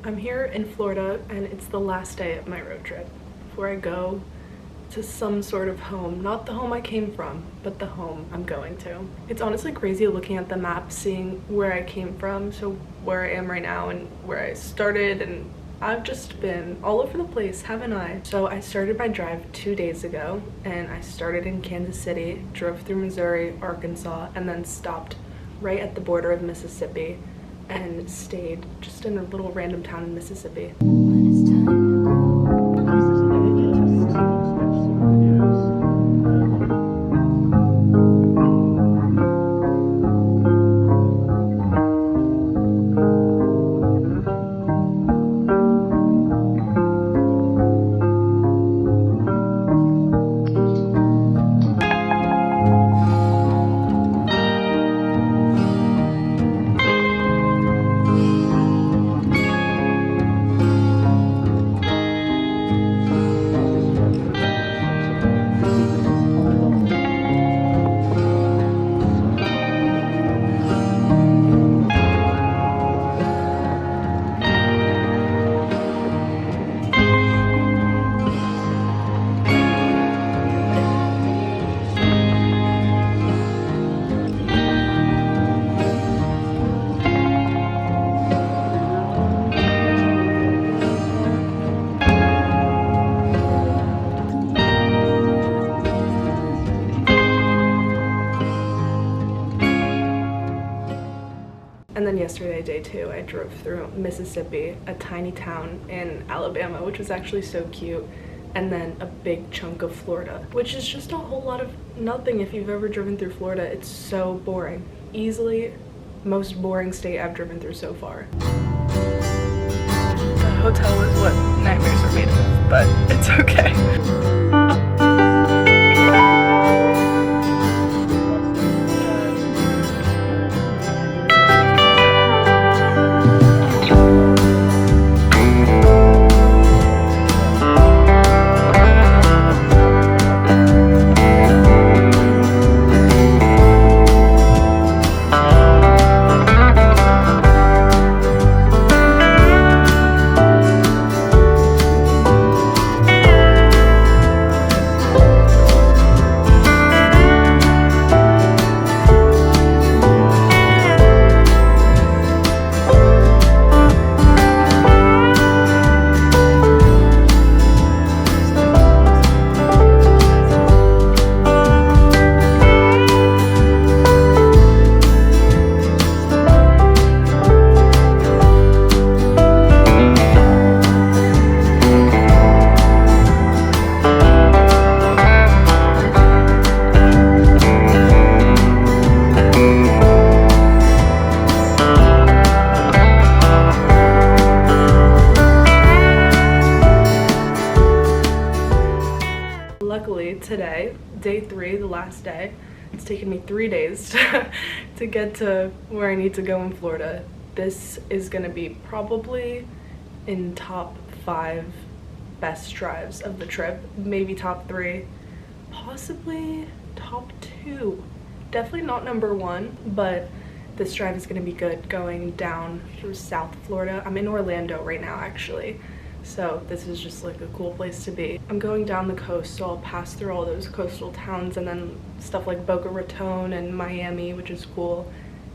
I'm here in Florida and it's the last day of my road trip before I go to some sort of home. Not the home I came from, but the home I'm going to. It's honestly crazy looking at the map, seeing where I came from, so where I am right now and where I started, and I've just been all over the place, haven't I? So I started my drive 2 days ago and I started in Kansas City, drove through Missouri, Arkansas, and then stopped right at the border of Mississippi and stayed just in a little random town in Mississippi. And then yesterday, day 2, I drove through Mississippi, a tiny town in Alabama, which was actually so cute, and then a big chunk of Florida, which is just a whole lot of nothing. If you've ever driven through Florida, it's so boring. Easily most boring state I've driven through so far. The hotel is what nightmares are made of, but it's okay. Luckily today, day 3, the last day, it's taken me 3 days to get to where I need to go in Florida. This is gonna be probably in top 5 best drives of the trip, maybe top 3, possibly top 2. Definitely not number 1, but this drive is gonna be good going down through South Florida. I'm in Orlando right now actually. So this is just like a cool place to be. I'm going down the coast, so I'll pass through all those coastal towns and then stuff like Boca Raton and Miami, which is cool.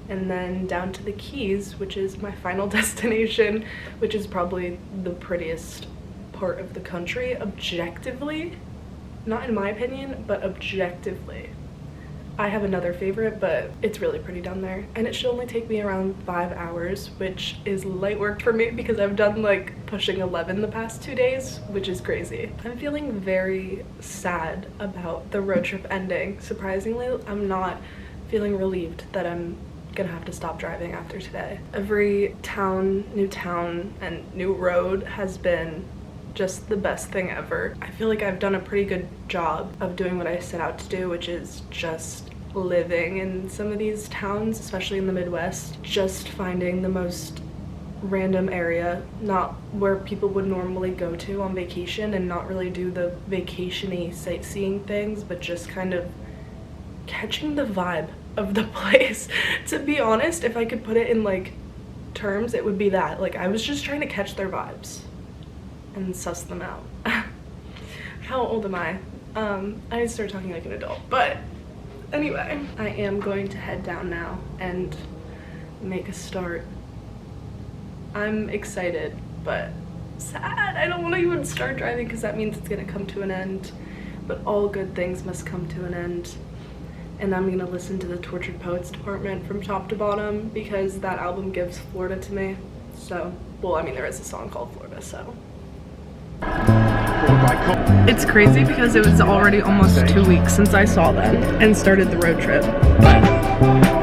And then down to the Keys, which is my final destination, which is probably the prettiest part of the country, objectively. Not in my opinion, but objectively. I have another favorite, but it's really pretty down there. And it should only take me around 5 hours, which is light work for me because I've done like pushing 11 the past 2 days, which is crazy. I'm feeling very sad about the road trip ending. Surprisingly, I'm not feeling relieved that I'm gonna have to stop driving after today. Every town, and new road has been just the best thing ever. I feel like I've done a pretty good job of doing what I set out to do, which is just living in some of these towns, especially in the Midwest, just finding the most random area, not where people would normally go to on vacation, and not really do the vacation-y sightseeing things, but just kind of catching the vibe of the place. To be honest, if I could put it in like terms, it would be that. Like, I was just trying to catch their vibes and suss them out. How old am I? I start talking like an adult, but anyway, I am going to head down now and make a start. I'm excited, but sad. I don't want to even start driving because that means it's gonna come to an end, but all good things must come to an end. And I'm gonna listen to the Tortured Poets Department from top to bottom because that album gives Florida to me. So, well, I mean, there is a song called Florida, so. It's crazy because it was already almost 2 weeks since I saw them and started the road trip, but